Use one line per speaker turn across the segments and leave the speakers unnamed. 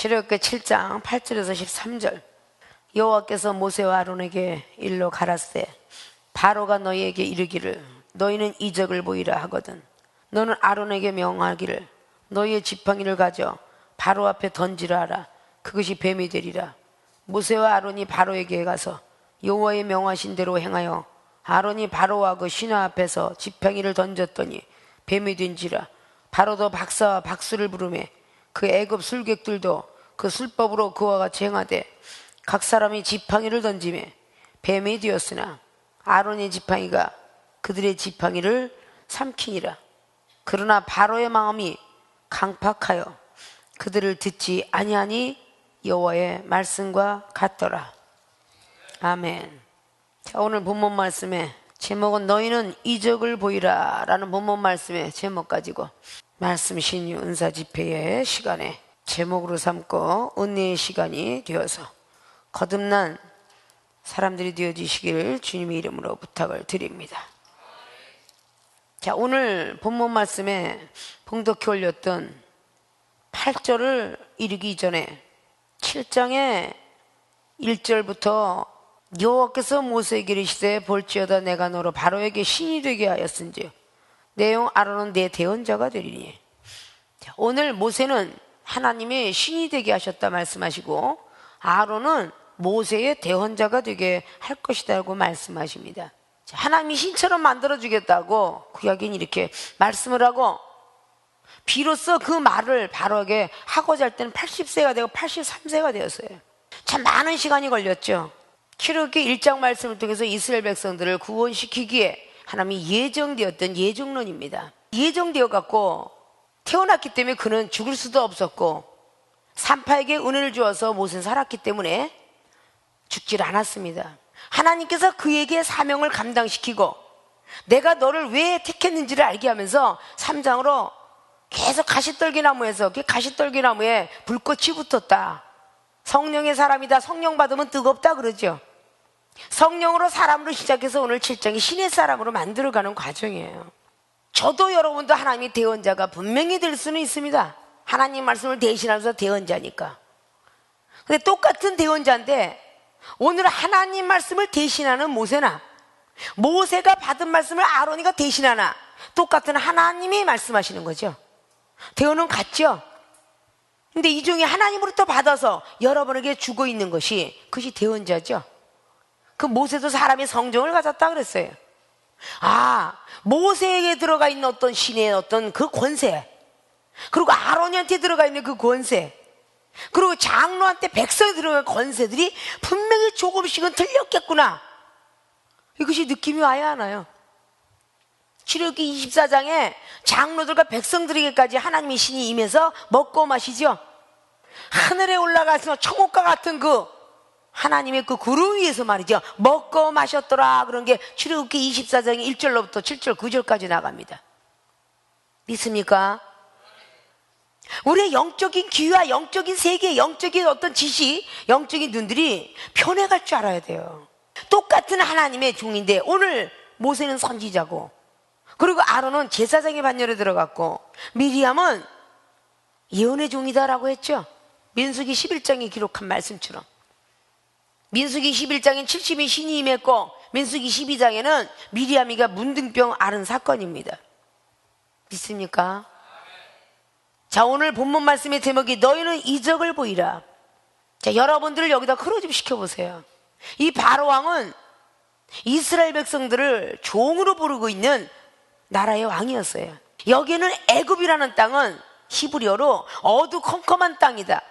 출애굽기 7장 8절에서 13절. 여호와께서 모세와 아론에게 일러 가라사대 바로가 너희에게 이르기를 너희는 이적을 보이라 하거든 너는 아론에게 명하기를 너희의 지팡이를 가져 바로 앞에 던지라 하라. 그것이 뱀이 되리라. 모세와 아론이 바로에게 가서 여호와의 명하신 대로 행하여 아론이 바로와 그 신하 앞에서 지팡이를 던졌더니 뱀이 된지라. 바로도 박사와 박수를 부르매 그 애굽 술객들도 그 술법으로 그와 같이 행하되 각 사람이 지팡이를 던지매 뱀이 되었으나 아론의 지팡이가 그들의 지팡이를 삼키니라. 그러나 바로의 마음이 강팍하여 그들을 듣지 아니하니 여호와의 말씀과 같더라. 아멘. 자, 오늘 본문 말씀의 제목은 너희는 이적을 보이라 라는 본문 말씀의 제목 가지고 말씀 신유 은사 집회의 시간에 제목으로 삼고 은혜의 시간이 되어서 거듭난 사람들이 되어주시기를 주님의 이름으로 부탁을 드립니다. 자, 오늘 본문 말씀에 봉독해 올렸던 8절을 이르기 전에 7장의 1절부터 여호와께서 모세에게 이르시되 볼지어다 내가 너로 바로에게 신이 되게 하였은즉 내용 아론은 내 대언자가 되리니. 자, 오늘 모세는 하나님이 신이 되게 하셨다 말씀하시고 아론은 모세의 대언자가 되게 할 것이다라고 말씀하십니다. 자, 하나님이 신처럼 만들어주겠다고 구약인 이렇게 말씀을 하고 비로소 그 말을 바로에게 하고자 할 때는 80세가 되고 83세가 되었어요. 참 많은 시간이 걸렸죠. 출애굽기 1장 말씀을 통해서 이스라엘 백성들을 구원시키기에 하나님이 예정되었던 예정론입니다. 예정되어 갖고 태어났기 때문에 그는 죽을 수도 없었고 산파에게 은혜를 주어서 모세는 살았기 때문에 죽질 않았습니다. 하나님께서 그에게 사명을 감당시키고 내가 너를 왜 택했는지를 알게 하면서 3장으로 계속 가시떨기나무에서 그 가시떨기나무에 불꽃이 붙었다. 성령의 사람이다. 성령 받으면 뜨겁다 그러죠. 성령으로 사람으로 시작해서 오늘 7장이 신의 사람으로 만들어가는 과정이에요. 저도 여러분도 하나님의 대언자가 분명히 될 수는 있습니다. 하나님 말씀을 대신하면서 대언자니까. 근데 똑같은 대언자인데 오늘 하나님 말씀을 대신하는 모세나 모세가 받은 말씀을 아론이가 대신하나 똑같은 하나님이 말씀하시는 거죠. 대언은 같죠. 근데 이 중에 하나님으로부터 받아서 여러분에게 주고 있는 것이 그것이 대언자죠. 그 모세도 사람의 성정을 가졌다 그랬어요. 아, 모세에게 들어가 있는 어떤 신의 어떤 그 권세, 그리고 아론이한테 들어가 있는 그 권세, 그리고 장로한테 백성이 들어간 권세들이 분명히 조금씩은 틀렸겠구나. 이것이 느낌이 와야 하나요? 출애굽기 24장에 장로들과 백성들에게까지 하나님의 신이 임해서 먹고 마시죠. 하늘에 올라가서 천국과 같은 그 하나님의 그 구름 위에서 말이죠. 먹고 마셨더라. 그런 게 출애굽기 24장 1절로부터 7절 9절까지 나갑니다. 믿습니까? 우리의 영적인 귀와 영적인 세계, 영적인 어떤 지식, 영적인 눈들이 변해갈 줄 알아야 돼요. 똑같은 하나님의 종인데 오늘 모세는 선지자고 그리고 아론은 제사장의 반열에 들어갔고 미리암은 예언의 종이다라고 했죠. 민수기 11장에 기록한 말씀처럼 민수기 11장엔 70인 신이 임했고 민수기 12장에는 미리암이가 문둥병 앓은 사건입니다. 믿습니까? 자, 오늘 본문 말씀의 제목이 너희는 이적을 보이라. 자, 여러분들을 여기다 크로즈 시켜보세요. 이 바로왕은 이스라엘 백성들을 종으로 부르고 있는 나라의 왕이었어요. 여기는 애굽이라는 땅은 히브리어로 어두컴컴한 땅이다.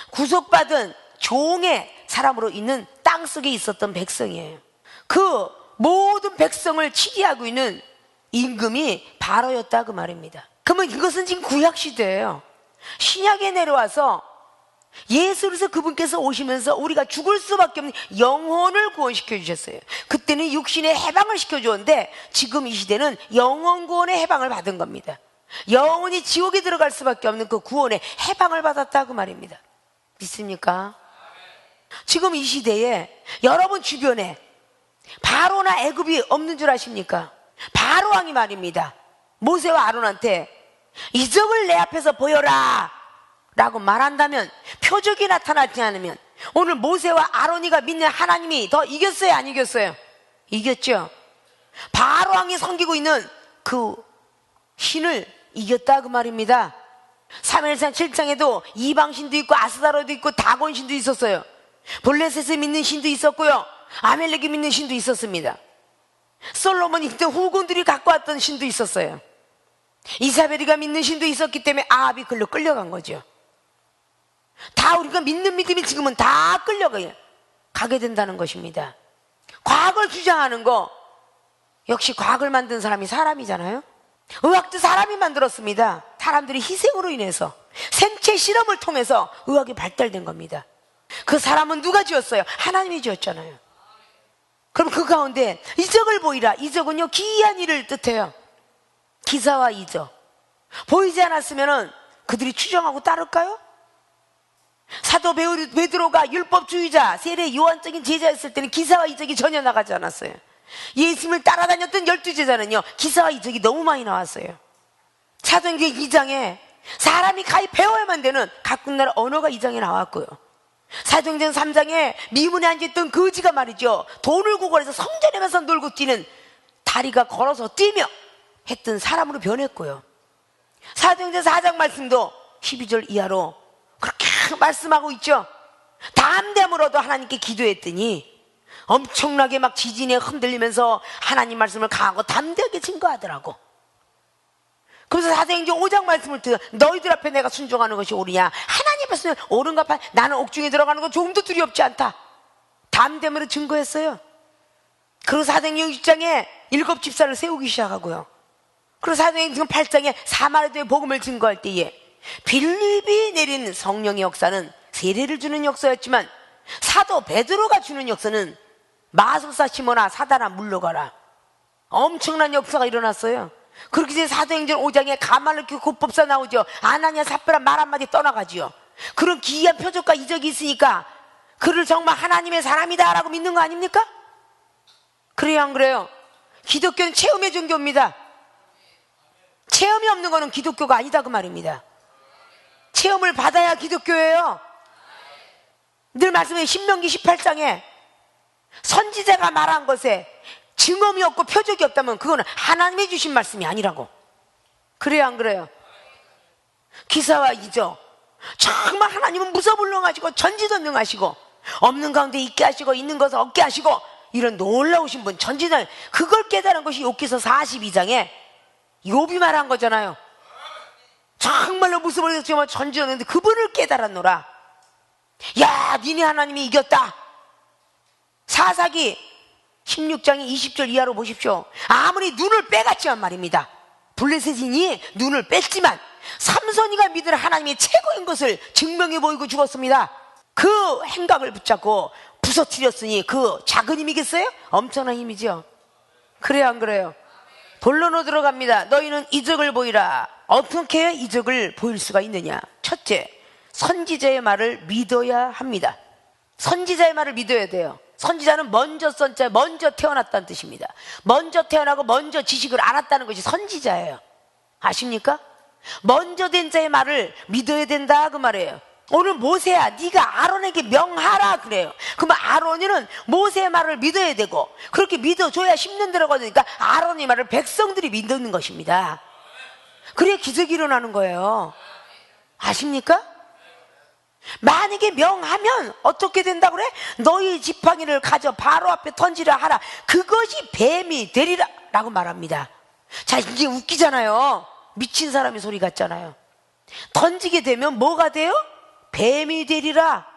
구속받은 종의 사람으로 있는 땅 속에 있었던 백성이에요. 그 모든 백성을 치리하고 있는 임금이 바로였다 그 말입니다. 그러면 이것은 지금 구약시대예요. 신약에 내려와서 예수로서 그분께서 오시면서 우리가 죽을 수밖에 없는 영혼을 구원시켜 주셨어요. 그때는 육신의 해방을 시켜주었는데 지금 이 시대는 영혼 구원의 해방을 받은 겁니다. 영혼이 지옥에 들어갈 수밖에 없는 그 구원의 해방을 받았다 그 말입니다. 믿습니까? 지금 이 시대에 여러분 주변에 바로나 애굽이 없는 줄 아십니까? 바로 왕이 말입니다. 모세와 아론한테 이적을 내 앞에서 보여라. 라고 말한다면, 표적이 나타나지 않으면 오늘 모세와 아론이가 믿는 하나님이 더 이겼어요, 안 이겼어요? 이겼죠. 바로 왕이 섬기고 있는 그 신을 이겼다 그 말입니다. 사무엘상 7장에도 이방신도 있고 아스다로도 있고 다곤신도 있었어요. 블레셋을 믿는 신도 있었고요, 아멜렉이 믿는 신도 있었습니다. 솔로몬이 그때 후군들이 갖고 왔던 신도 있었어요. 이사벨이가 믿는 신도 있었기 때문에 아합이 글로 끌려간 거죠. 다 우리가 믿는 믿음이 지금은 다 끌려가게 된다는 것입니다. 과학을 주장하는 거, 역시 과학을 만든 사람이 사람이잖아요. 의학도 사람이 만들었습니다. 사람들이 희생으로 인해서 생체 실험을 통해서 의학이 발달된 겁니다. 그 사람은 누가 지었어요? 하나님이 지었잖아요. 그럼 그 가운데 이적을 보이라. 이적은요, 기이한 일을 뜻해요. 기사와 이적. 보이지 않았으면 그들이 추정하고 따를까요? 사도 베드로가 율법주의자, 세례 요한적인 제자였을 때는 기사와 이적이 전혀 나가지 않았어요. 예수님을 따라다녔던 12제자는요 기사와 이적이 너무 많이 나왔어요. 사도행전 2장에 사람이 가히 배워야만 되는 각국 나라 언어가 2장에 나왔고요. 사도행전 3장에 미문에 앉아있던 거지가 말이죠, 돈을 구걸해서 성전에 가서 놀고 뛰는, 다리가 걸어서 뛰며 했던 사람으로 변했고요. 사도행전 4장 말씀도 12절 이하로 그렇게 말씀하고 있죠. 담대함으로도 하나님께 기도했더니 엄청나게 막 지진에 흔들리면서 하나님 말씀을 강하고 담대하게 증거하더라고. 그래서 사도행전 5장 말씀을 들어, 너희들 앞에 내가 순종하는 것이 옳으냐, 하나님 앞에서는 옳은가 봐, 나는 옥중에 들어가는 건 조금도 두렵지 않다. 담대함으로 증거했어요. 그리고 사도행전 6장에 7집사를 세우기 시작하고요. 그리고 사도행전 8장에 사마리아의 복음을 증거할 때에 빌립이 내린 성령의 역사는 세례를 주는 역사였지만, 사도 베드로가 주는 역사는 마술사 시몬아 사단아 물러가라, 엄청난 역사가 일어났어요. 그렇게 이제 사도행전 5장에 가말르키 국법사 나오죠. 아나니아 삽비라 말 한마디 떠나가지요. 그런 기이한 표적과 이적이 있으니까 그를 정말 하나님의 사람이다 라고 믿는 거 아닙니까? 그래요, 안 그래요? 기독교는 체험의 종교입니다. 체험이 없는 거는 기독교가 아니다 그 말입니다. 체험을 받아야 기독교예요. 늘 말씀해, 신명기 18장에 선지자가 말한 것에 증언이 없고 표적이 없다면 그거는 하나님이 주신 말씀이 아니라고. 그래요, 안 그래요? 기사와 이적, 정말 하나님은 무서불능하시고 전지전능하시고 없는 가운데 있게 하시고 있는 것을 얻게 하시고 이런 놀라우신 분, 전지전, 그걸 깨달은 것이 욥기서 42장에 욥이 말한 거잖아요. 정말로 무서불능하시고 전지전능한데 그분을 깨달았노라. 야, 니네 하나님이 이겼다. 사사기 16장의 20절 이하로 보십시오. 아무리 눈을 빼갔지만 말입니다, 블레셋인이 눈을 뺐지만 삼손이가 믿은 하나님이 최고인 것을 증명해 보이고 죽었습니다. 그 행각을 붙잡고 부서뜨렸으니 그 작은 힘이겠어요? 엄청난 힘이죠. 그래요, 안 그래요? 본론으로 들어갑니다. 너희는 이적을 보이라. 어떻게 이적을 보일 수가 있느냐? 첫째, 선지자의 말을 믿어야 합니다. 선지자의 말을 믿어야 돼요. 선지자는 먼저 선자, 먼저 태어났다는 뜻입니다. 먼저 태어나고 먼저 지식을 알았다는 것이 선지자예요. 아십니까? 먼저 된 자의 말을 믿어야 된다 그 말이에요. 오늘 모세야, 네가 아론에게 명하라 그래요. 그러면 아론이는 모세의 말을 믿어야 되고, 그렇게 믿어줘야 10년 들어가니까 아론의 말을 백성들이 믿는 것입니다. 그래야 기적이 일어나는 거예요. 아십니까? 만약에 명하면 어떻게 된다 그래? 너희 지팡이를 가져 바로 앞에 던지라 하라. 그것이 뱀이 되리라 라고 말합니다. 자, 이게 웃기잖아요. 미친 사람의 소리 같잖아요. 던지게 되면 뭐가 돼요? 뱀이 되리라.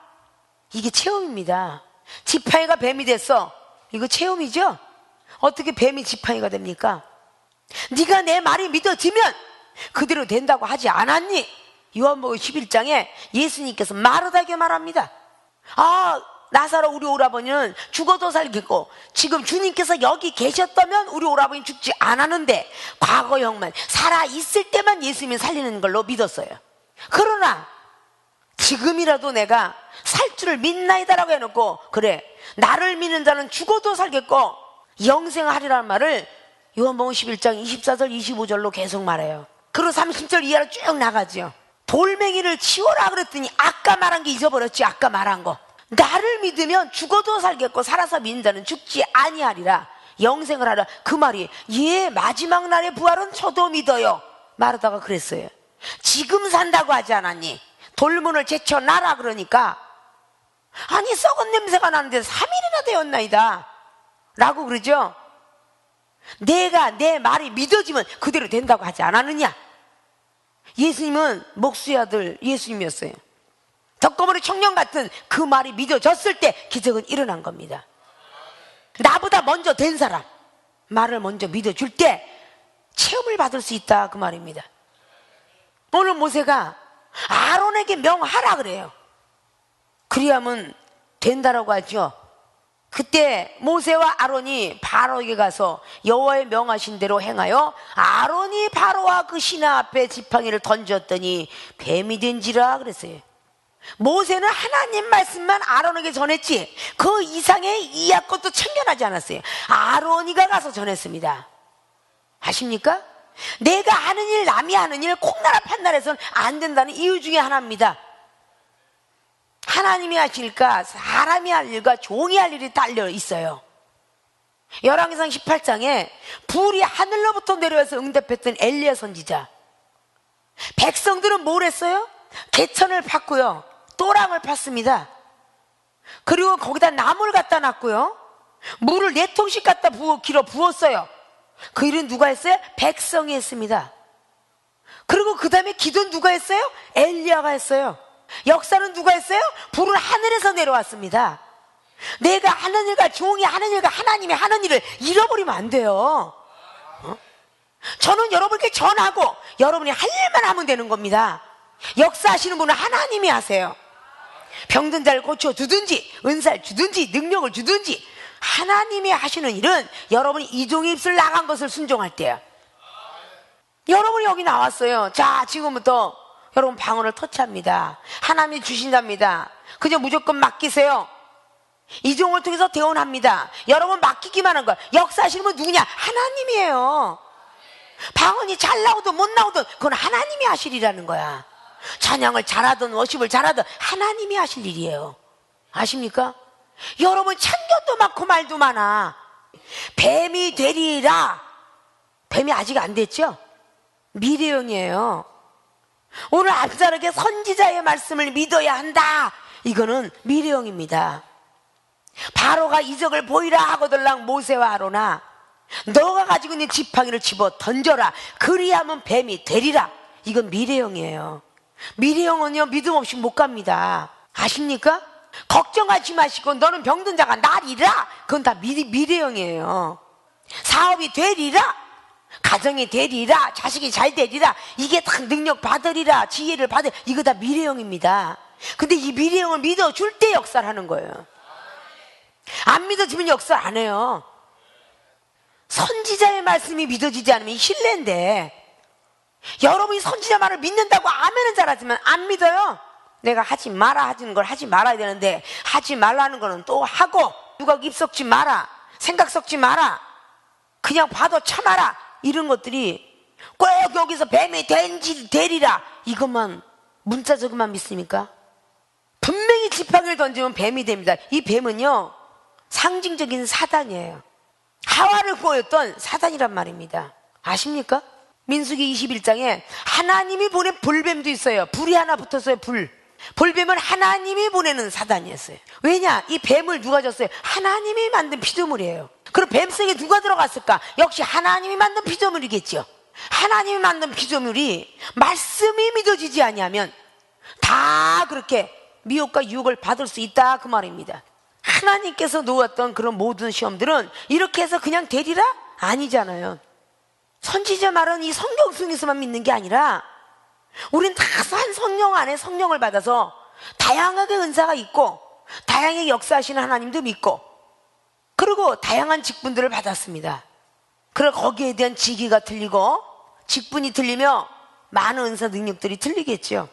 이게 체험입니다. 지팡이가 뱀이 됐어. 이거 체험이죠? 어떻게 뱀이 지팡이가 됩니까? 네가 내 말이 믿어지면 그대로 된다고 하지 않았니? 요한복음 11장에 예수님께서 마르다에게 말합니다. 아, 나사로 우리 오라버니는 죽어도 살겠고, 지금 주님께서 여기 계셨다면 우리 오라버니 죽지 않았는데 과거형만 살아있을 때만 예수님이 살리는 걸로 믿었어요. 그러나 지금이라도 내가 살 줄을 믿나이다라고 해놓고, 그래 나를 믿는 자는 죽어도 살겠고 영생하리라는 말을 요한복음 11장 24절 25절로 계속 말해요. 그리고 30절 이하로 쭉 나가죠. 돌멩이를 치워라 그랬더니 아까 말한 게 잊어버렸지. 아까 말한 거. 나를 믿으면 죽어도 살겠고 살아서 믿는 자는 죽지 아니하리라. 영생을 하라. 그 말이 예, 마지막 날의 부활은 저도 믿어요 말하다가 그랬어요. 지금 산다고 하지 않았니? 돌문을 제쳐놔라 그러니까 아니 썩은 냄새가 나는데 3일이나 되었나이다 라고 그러죠. 내가 내 말이 믿어지면 그대로 된다고 하지 않았느냐. 예수님은 목수의 아들 예수님이었어요. 덕거머리 청년 같은 그 말이 믿어졌을 때 기적은 일어난 겁니다. 나보다 먼저 된 사람 말을 먼저 믿어줄 때 체험을 받을 수 있다 그 말입니다. 오늘 모세가 아론에게 명하라 그래요. 그리하면 된다라고 하죠. 그때 모세와 아론이 바로에게 가서 여호와의 명하신 대로 행하여 아론이 바로와 그 신하 앞에 지팡이를 던졌더니 뱀이 된지라 그랬어요. 모세는 하나님 말씀만 아론에게 전했지 그 이상의 이하 것도 챙겨나지 않았어요. 아론이가 가서 전했습니다. 아십니까? 내가 하는 일 남이 하는 일 콩나라 판나라에서는 안 된다는 이유 중에 하나입니다. 하나님이 하실까 사람이 할 일과 종이 할 일이 달려 있어요. 열왕기상 18장에 불이 하늘로부터 내려와서 응답했던 엘리야 선지자. 백성들은 뭘 했어요? 개천을 팠고요, 또랑을 팠습니다. 그리고 거기다 나무를 갖다 놨고요, 물을 4통씩 갖다 길어 부었어요. 그 일은 누가 했어요? 백성이 했습니다. 그리고 그 다음에 기도는 누가 했어요? 엘리야가 했어요. 역사는 누가 했어요? 불은 하늘에서 내려왔습니다. 내가 하는 일과 종이 하는 일과 하나님이 하는 일을 잃어버리면 안 돼요. 저는 여러분께 전하고 여러분이 할 일만 하면 되는 겁니다. 역사하시는 분은 하나님이 하세요. 병든 자를 고쳐주든지 은사를 주든지 능력을 주든지 하나님이 하시는 일은 여러분이 이종의 입술 나간 것을 순종할 때야. 여러분이 여기 나왔어요. 자, 지금부터 여러분 방언을 터치합니다. 하나님이 주신답니다. 그냥 무조건 맡기세요. 이종을 통해서 대원합니다. 여러분 맡기기만 한 거야. 역사하시는 분 누구냐? 하나님이에요. 방언이 잘 나오든 못 나오든 그건 하나님이 하시리라는 거야. 찬양을 잘하든 워십을 잘하든 하나님이 하실 일이에요. 아십니까? 여러분 참견도 많고 말도 많아. 뱀이 되리라. 뱀이 아직 안 됐죠? 미래형이에요. 오늘 앞사람에게 선지자의 말씀을 믿어야 한다. 이거는 미래형입니다. 바로가 이적을 보이라 하거들랑 모세와 아론아, 너가 가지고 있는 지팡이를 집어 던져라. 그리하면 뱀이 되리라. 이건 미래형이에요. 미래형은요 믿음 없이 못 갑니다. 아십니까? 걱정하지 마시고 너는 병든 자가 나리라. 그건 다 미래형이에요. 사업이 되리라, 가정이 되리라, 자식이 잘 되리라, 이게 다 능력 받으리라, 지혜를 받으리라, 이거 다 미래형입니다. 근데 이 미래형을 믿어줄 때 역사를 하는 거예요. 안 믿어지면 역사 안 해요. 선지자의 말씀이 믿어지지 않으면 신뢰인데, 여러분이 선지자 말을 믿는다고 아멘은 잘하지만 안 믿어요. 내가 하지 마라 하는 걸 하지 말아야 되는데 하지 말라는 거는 또 하고, 누가 입 썩지 마라, 생각 썩지 마라, 그냥 봐도 참아라, 이런 것들이 꼭 여기서 뱀이 된지 되리라 이것만 문자적으로만 믿습니까? 분명히 지팡이를 던지면 뱀이 됩니다. 이 뱀은요 상징적인 사단이에요. 하와를 꼬였던 사단이란 말입니다. 아십니까? 민수기 21장에 하나님이 보낸 불뱀도 있어요. 불이 하나 붙었어요. 불뱀은 하나님이 보내는 사단이었어요. 왜냐? 이 뱀을 누가 줬어요? 하나님이 만든 피조물이에요. 그럼 뱀 속에 누가 들어갔을까? 역시 하나님이 만든 피조물이겠죠. 하나님이 만든 피조물이 말씀이 믿어지지 아니하면 다 그렇게 미혹과 유혹을 받을 수 있다 그 말입니다. 하나님께서 놓았던 그런 모든 시험들은 이렇게 해서 그냥 되리라? 아니잖아요. 선지자 말은 이 성경 속에서만 믿는 게 아니라 우린 다 한 성령 안에 성령을 받아서 다양하게 은사가 있고 다양하게 역사하시는 하나님도 믿고, 그리고 다양한 직분들을 받았습니다. 그리고 거기에 대한 지기가 틀리고 직분이 틀리며 많은 은사 능력들이 틀리겠죠.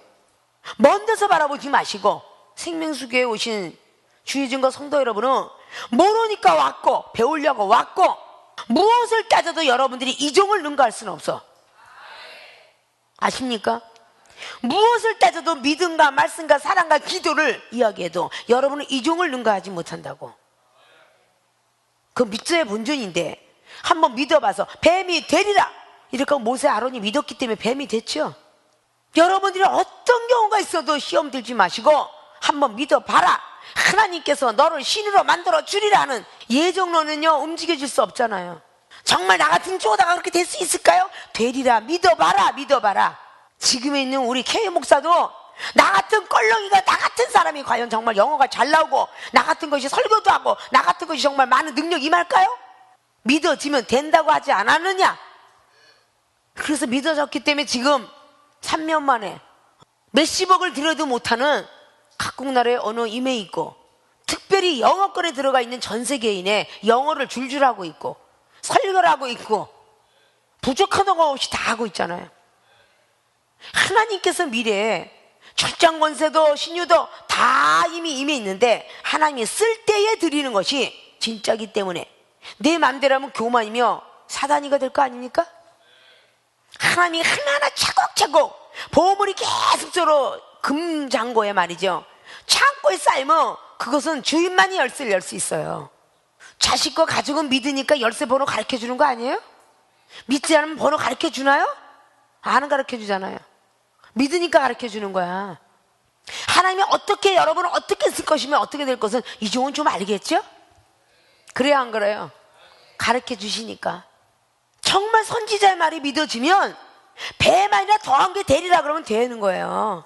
먼 데서 바라보지 마시고 생명수교에 오신 주의증거 성도 여러분은 모르니까 왔고 배우려고 왔고, 무엇을 따져도 여러분들이 이종을 능가할 수는 없어. 아십니까? 무엇을 따져도 믿음과 말씀과 사랑과 기도를 이야기해도 여러분은 이종을 능가하지 못한다고. 그 믿음의 본전인데 한번 믿어봐서 뱀이 되리라 이렇게 모세 아론이 믿었기 때문에 뱀이 됐죠. 여러분들이 어떤 경우가 있어도 시험 들지 마시고 한번 믿어봐라. 하나님께서 너를 신으로 만들어 주리라는 예정론은요 움직여질 수 없잖아요. 정말 나 같은 쪼다가 그렇게 될 수 있을까요? 되리라. 믿어봐라. 믿어봐라. 지금에 있는 우리 K 목사도 나 같은 껄렁이가, 나 같은 사람이 과연 정말 영어가 잘 나오고 나 같은 것이 설교도 하고 나 같은 것이 정말 많은 능력 임할까요? 믿어지면 된다고 하지 않았느냐? 그래서 믿어졌기 때문에 지금 3년 만에 몇십억을 들여도 못하는 각국 나라의 언어 임해 있고, 특별히 영어권에 들어가 있는 전 세계인의 영어를 줄줄 하고 있고 설교를 하고 있고 부족한 거 없이 다 하고 있잖아요. 하나님께서 미래에 출장 권세도 신유도 다 이미 임해 있는데 하나님이 쓸 때에 드리는 것이 진짜기 때문에 내 맘대로 하면 교만이며 사단이가 될 거 아닙니까? 하나님이 하나하나 차곡차곡 보물이 계속적으로 금장고에 말이죠, 창고에 쌓이면 그것은 주인만이 열쇠를 열 수 있어요. 자식과 가족은 믿으니까 열쇠 번호 가르쳐 주는 거 아니에요? 믿지 않으면 번호 가르쳐 주나요? 안 가르쳐 주잖아요. 믿으니까 가르쳐 주는 거야. 하나님이 어떻게, 여러분을 어떻게 쓸 것이면 어떻게 될 것은 이종은 좀 알겠죠? 그래야 안 그래요? 가르쳐 주시니까. 정말 선지자의 말이 믿어지면 뱀아니라 더한 게 되리라 그러면 되는 거예요.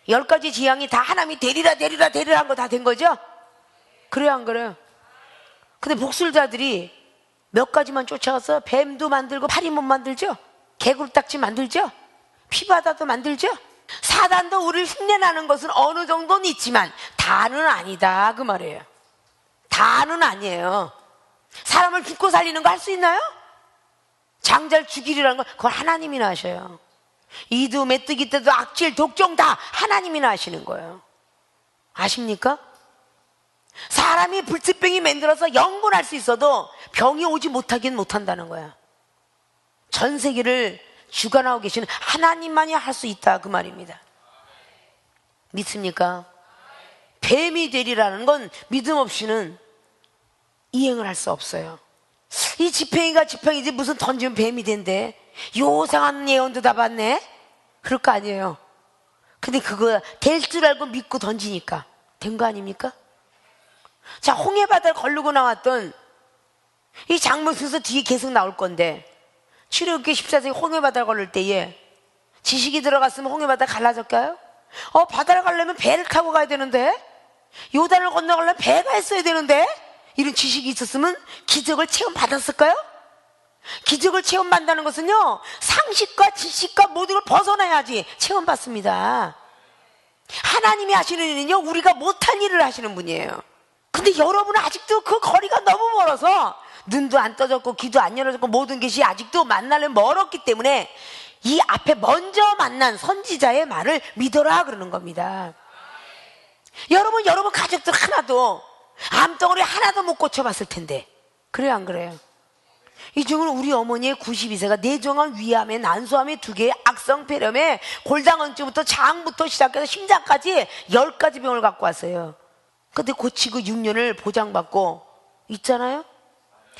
10가지 지향이 다 하나님이 되리라 되리라 되리라 한 거 다 된 거죠? 그래야 안 그래요? 근데 복술자들이 몇 가지만 쫓아가서 뱀도 만들고 파리 못 만들죠? 개굴딱지 만들죠? 피바다도 만들죠? 사단도 우리를 흉내나는 것은 어느 정도는 있지만 다는 아니다 그 말이에요. 다는 아니에요. 사람을 죽고 살리는 거 할 수 있나요? 장자를 죽이리라는 건 그걸 하나님이나 하셔요. 이두 메뚜기 때도 악질 독종 다 하나님이나 하시는 거예요. 아십니까? 사람이 불치병이 만들어서 영분할 수 있어도 병이 오지 못하긴 못한다는 거야. 전 세계를 주관하고 계시는 하나님만이 할 수 있다 그 말입니다. 믿습니까? 뱀이 되리라는 건 믿음 없이는 이행을 할 수 없어요. 이 지팡이가 지팡이지 무슨 던지면 뱀이 된대. 요상한 예언도 다 봤네? 그럴 거 아니에요. 근데 그거 될 줄 알고 믿고 던지니까 된 거 아닙니까? 자, 홍해바다를 걸르고 나왔던 이 장명수에서 뒤에 계속 나올 건데, 출애굽기 14세기 홍해바다를 걸을 때에 지식이 들어갔으면 홍해바다 갈라졌을까요? 바다를 가려면 배를 타고 가야 되는데, 요단을 건너가려면 배가 있어야 되는데, 이런 지식이 있었으면 기적을 체험받았을까요? 기적을 체험받는다는 것은요, 상식과 지식과 모든 걸 벗어나야지 체험받습니다. 하나님이 하시는 일은요, 우리가 못한 일을 하시는 분이에요. 근데 여러분은 아직도 그 거리가 너무 멀어서 눈도 안 떠졌고 귀도 안 열어졌고 모든 것이 아직도 만나려면 멀었기 때문에 이 앞에 먼저 만난 선지자의 말을 믿어라 그러는 겁니다. 여러분 가족들 하나도 암덩어리 하나도 못 고쳐봤을 텐데 그래요 안 그래요? 이중은 우리 어머니의 92세가 뇌종암, 위암에, 난소암에 2개, 악성 폐렴에 골다공증부터 장부터 시작해서 심장까지 10가지 병을 갖고 왔어요. 근데 고치고 6년을 보장받고 있잖아요.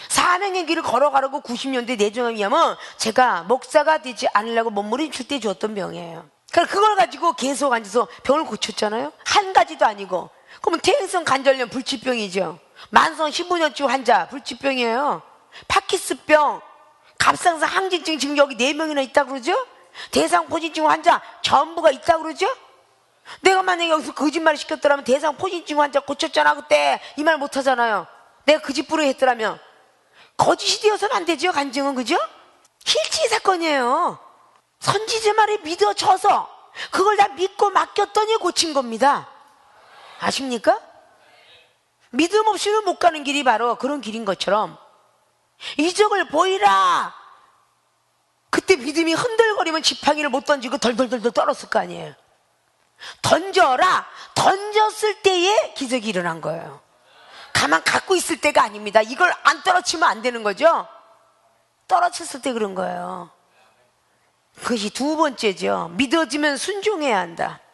사명의 길을 걸어가라고 90년대 뇌종암 위암은 제가 목사가 되지 않으려고 몸부림칠 때 주었던 병이에요. 그러니까 그걸 가지고 계속 앉아서 병을 고쳤잖아요. 한 가지도 아니고. 그러면 퇴행성 관절염 불치병이죠. 만성 15년치 환자 불치병이에요. 파키스병, 갑상선 항진증 지금 여기 4명이나 있다고 그러죠? 대상포진증 환자 전부가 있다고 그러죠? 내가 만약에 여기서 거짓말을 시켰더라면 대상포진증 환자 고쳤잖아 그때 이 말 못하잖아요. 내가 그 집부로 했더라면 거짓이 되어서는 안 되죠. 간증은 그죠? hil치 사건이에요. 선지자 말에 믿어져서 그걸 다 믿고 맡겼더니 고친 겁니다. 아십니까? 믿음 없이는 못 가는 길이 바로 그런 길인 것처럼 이적을 보이라. 그때 믿음이 흔들거리면 지팡이를 못 던지고 덜덜덜덜 떨었을 거 아니에요. 던져라. 던졌을 때에 기적이 일어난 거예요. 가만 갖고 있을 때가 아닙니다. 이걸 안 떨어치면 안 되는 거죠. 떨어졌을 때 그런 거예요. 그것이 두 번째죠. 믿어지면 순종해야 한다.